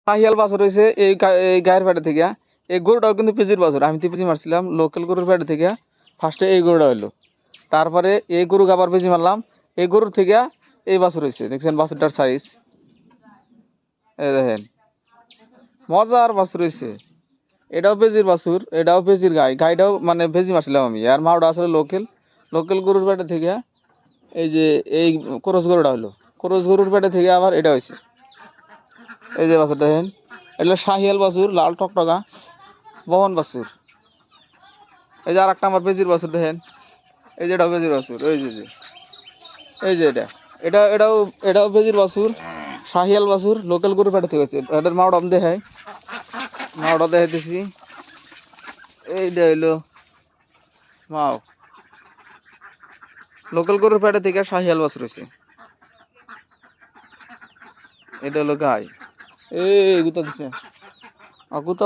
শাহিয়াল বাছুর হয়েছে এই গায়ের পেটে থেকে। এই গরুটাও কিন্তু পেজির বাছুর, আমি পেজি মারছিলাম লোকাল গরুর পেটে থেকে। ফার্স্টে এই গরুটা হইলো, তারপরে এই গরু আবার পেজি মারলাম, এই গরুর থেকে এই বাছুর হয়েছে। দেখছেন বাছুরটার সাইজ, এই দেখেন মজার বাছুর হয়েছে। এটাও পেজির বাছুর, এটাও পেজির গাইটাও মানে পেজি মারছিলাম আমি। আর মাওটা আসলে লোকাল গরুর পেটে থেকে এই যে এই ক্রস গরুটা হলো, ক্রস গরুর পেটে থেকে আবার এটা হয়েছে। এই যে বাছুর দেখেন, এটা শাহিয়াল বাছুর, লাল টকটকা বহন বাছুর। এই যে আর একটা আমার পেজির বাছুর দেখেন, এই যে এটাও পেজির বাছুর, এই যে এটাও পেজির বাছুর, শাহিয়াল বাছুর, লোকাল গরুর পেটে থেকে হয়েছে। এটার মাওটা আমি দেখাই, মাওটা দেখাইতেছি। এইটা হইলো মাও, লোকাল গরুর পেটে থেকে শাহিয়াল বাছুর হয়েছে। এটা হলো গাই। এই গুতা দিছে গুতা